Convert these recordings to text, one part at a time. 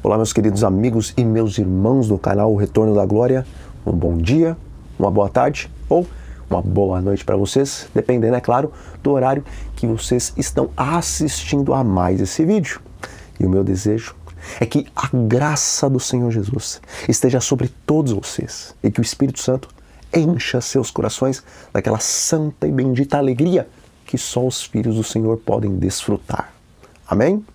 Olá, meus queridos amigos e meus irmãos do canal O Retorno da Glória. Um bom dia, uma boa tarde ou uma boa noite para vocês, dependendo, é claro, do horário que vocês estão assistindo a mais esse vídeo. E o meu desejo é que a graça do Senhor Jesus esteja sobre todos vocês e que o Espírito Santo encha seus corações daquela santa e bendita alegria que só os filhos do Senhor podem desfrutar. Amém?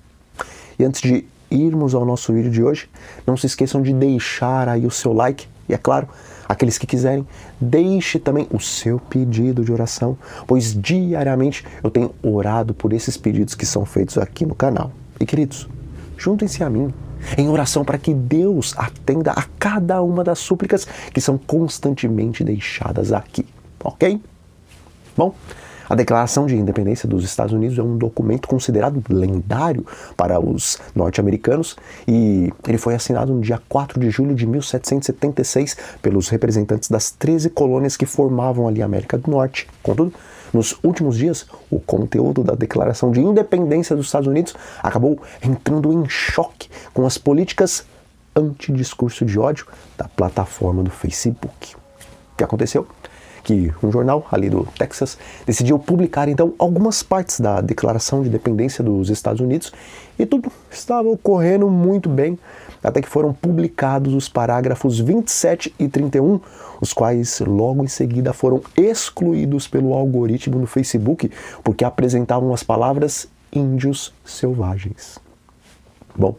E antes de irmos ao nosso vídeo de hoje, não se esqueçam de deixar aí o seu like e, é claro, aqueles que quiserem, deixe também o seu pedido de oração, pois diariamente eu tenho orado por esses pedidos que são feitos aqui no canal. E, queridos, juntem-se a mim em oração para que Deus atenda a cada uma das súplicas que são constantemente deixadas aqui, ok? Bom, a Declaração de Independência dos Estados Unidos é um documento considerado lendário para os norte-americanos e ele foi assinado no dia 4 de julho de 1776 pelos representantes das 13 colônias que formavam ali a América do Norte. Contudo, nos últimos dias, o conteúdo da Declaração de Independência dos Estados Unidos acabou entrando em choque com as políticas anti-discurso de ódio da plataforma do Facebook. O que aconteceu? Que um jornal ali do Texas decidiu publicar então algumas partes da Declaração de Independência dos Estados Unidos e tudo estava ocorrendo muito bem, até que foram publicados os parágrafos 27 e 31, os quais logo em seguida foram excluídos pelo algoritmo do Facebook porque apresentavam as palavras índios selvagens. Bom,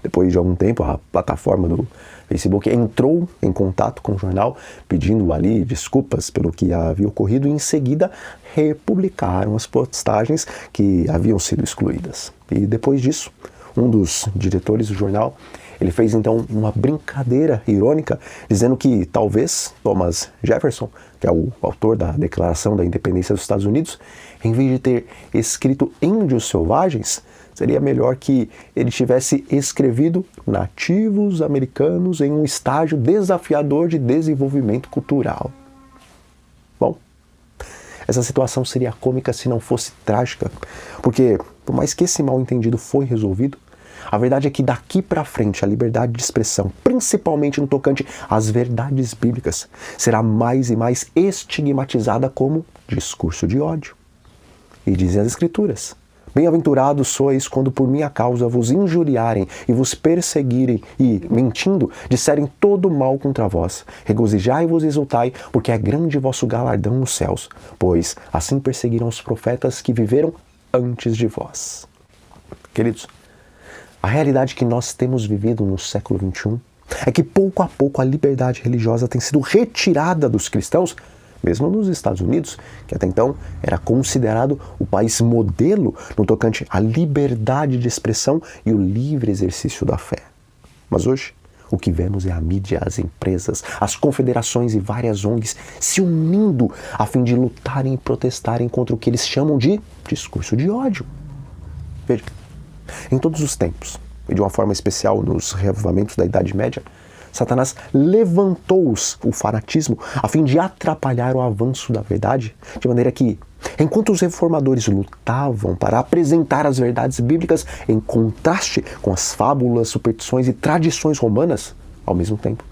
depois de algum tempo, a plataforma do Facebook entrou em contato com o jornal, pedindo ali desculpas pelo que havia ocorrido e em seguida republicaram as postagens que haviam sido excluídas. E depois disso, um dos diretores do jornal, ele fez então uma brincadeira irônica, dizendo que talvez Thomas Jefferson, que é o autor da Declaração da Independência dos Estados Unidos, em vez de ter escrito índios selvagens, seria melhor que ele tivesse escrevido nativos americanos em um estágio desafiador de desenvolvimento cultural. Bom, essa situação seria cômica se não fosse trágica, porque por mais que esse mal-entendido foi resolvido, a verdade é que daqui para frente a liberdade de expressão, principalmente no tocante às verdades bíblicas, será mais e mais estigmatizada como discurso de ódio. E dizem as Escrituras: bem-aventurados sois quando por minha causa vos injuriarem e vos perseguirem e, mentindo, disserem todo mal contra vós. Regozijai-vos e exultai, porque é grande vosso galardão nos céus, pois assim perseguiram os profetas que viveram antes de vós. Queridos, a realidade que nós temos vivido no século XXI é que pouco a pouco a liberdade religiosa tem sido retirada dos cristãos, mesmo nos Estados Unidos, que até então era considerado o país modelo no tocante à liberdade de expressão e o livre exercício da fé. Mas hoje, o que vemos é a mídia, as empresas, as confederações e várias ONGs se unindo a fim de lutarem e protestarem contra o que eles chamam de discurso de ódio. Veja, em todos os tempos, e de uma forma especial nos reavivamentos da Idade Média, Satanás levantou o fanatismo a fim de atrapalhar o avanço da verdade, de maneira que, enquanto os reformadores lutavam para apresentar as verdades bíblicas em contraste com as fábulas, superstições e tradições romanas, ao mesmo tempo,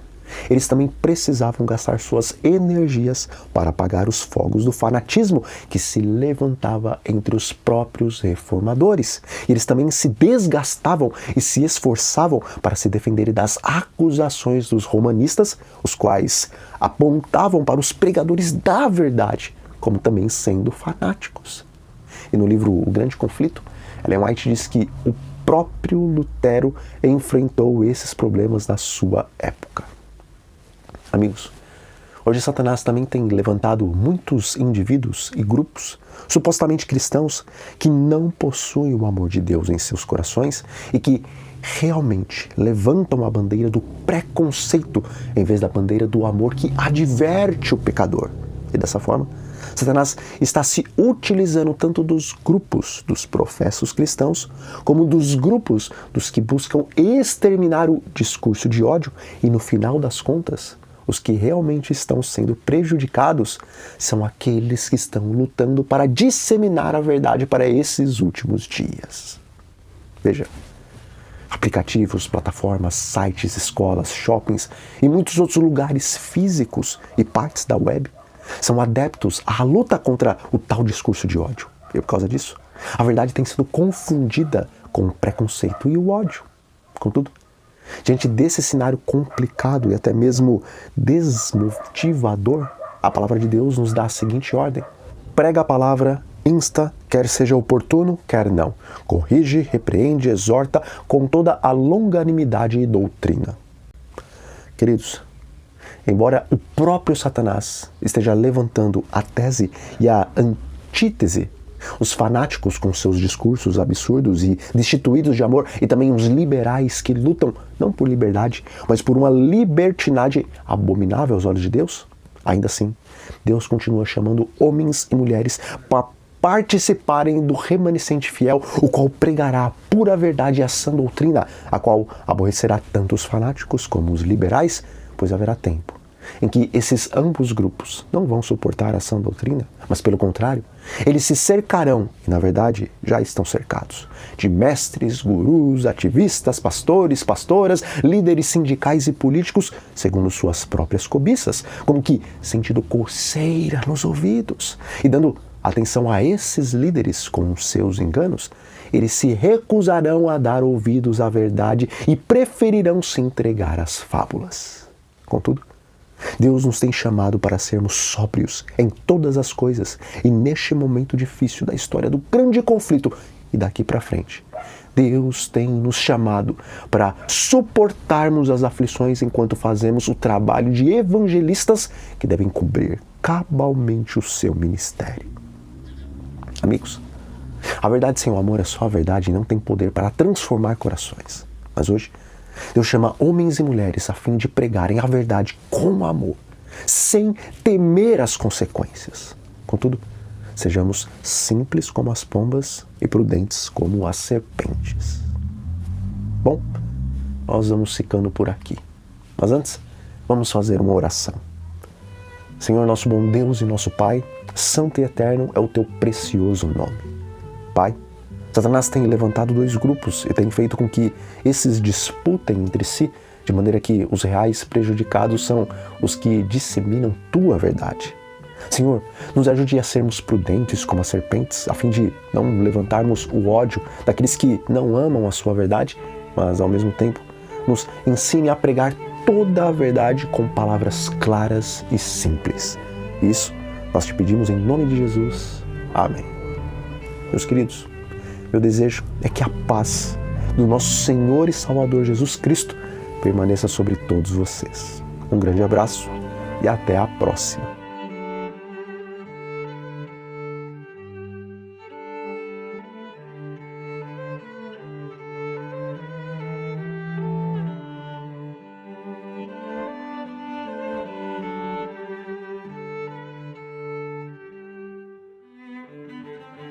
eles também precisavam gastar suas energias para apagar os fogos do fanatismo que se levantava entre os próprios reformadores. E eles também se desgastavam e se esforçavam para se defenderem das acusações dos romanistas, os quais apontavam para os pregadores da verdade como também sendo fanáticos. E no livro O Grande Conflito, Ellen White diz que o próprio Lutero enfrentou esses problemas na sua época. Amigos, hoje Satanás também tem levantado muitos indivíduos e grupos supostamente cristãos que não possuem o amor de Deus em seus corações e que realmente levantam a bandeira do preconceito em vez da bandeira do amor que adverte o pecador. E dessa forma, Satanás está se utilizando tanto dos grupos dos professos cristãos como dos grupos dos que buscam exterminar o discurso de ódio e, no final das contas, os que realmente estão sendo prejudicados são aqueles que estão lutando para disseminar a verdade para esses últimos dias. Veja, Aplicativos, plataformas, sites, escolas, shoppings e muitos outros lugares físicos e partes da web são adeptos à luta contra o tal discurso de ódio. E por causa disso, a verdade tem sido confundida com o preconceito e o ódio. Contudo, diante desse cenário complicado e até mesmo desmotivador, a palavra de Deus nos dá a seguinte ordem: prega a palavra, insta, quer seja oportuno, quer não. Corrige, repreende, exorta com toda a longanimidade e doutrina. Queridos, embora o próprio Satanás esteja levantando a tese e a antítese, os fanáticos com seus discursos absurdos e destituídos de amor, e também os liberais que lutam não por liberdade, mas por uma libertinagem abominável aos olhos de Deus, ainda assim, Deus continua chamando homens e mulheres para participarem do remanescente fiel, o qual pregará a pura verdade e a sã doutrina, a qual aborrecerá tanto os fanáticos como os liberais, pois haverá tempo em que esses ambos grupos não vão suportar a sã doutrina, mas pelo contrário, eles se cercarão, e na verdade já estão cercados, de mestres, gurus, ativistas, pastores, pastoras, líderes sindicais e políticos, segundo suas próprias cobiças, como que sentindo coceira nos ouvidos, e dando atenção a esses líderes com seus enganos, eles se recusarão a dar ouvidos à verdade e preferirão se entregar às fábulas. Contudo, Deus nos tem chamado para sermos sóbrios em todas as coisas e neste momento difícil da história do grande conflito e daqui para frente. Deus tem nos chamado para suportarmos as aflições enquanto fazemos o trabalho de evangelistas que devem cobrir cabalmente o seu ministério. Amigos, a verdade sem o amor é só a verdade e não tem poder para transformar corações. Mas hoje, Deus chama homens e mulheres a fim de pregarem a verdade com amor, sem temer as consequências. Contudo, sejamos simples como as pombas e prudentes como as serpentes. Bom, nós vamos ficando por aqui. Mas antes, vamos fazer uma oração. Senhor, nosso bom Deus e nosso Pai, santo e eterno é o teu precioso nome. Pai, Satanás tem levantado dois grupos e tem feito com que esses disputem entre si, de maneira que os reais prejudicados são os que disseminam tua verdade. Senhor, nos ajude a sermos prudentes como as serpentes, a fim de não levantarmos o ódio daqueles que não amam a sua verdade, mas ao mesmo tempo nos ensine a pregar toda a verdade com palavras claras e simples. Isso nós te pedimos em nome de Jesus. Amém. Meus queridos, meu desejo é que a paz do nosso Senhor e Salvador Jesus Cristo permaneça sobre todos vocês. Um grande abraço e até a próxima.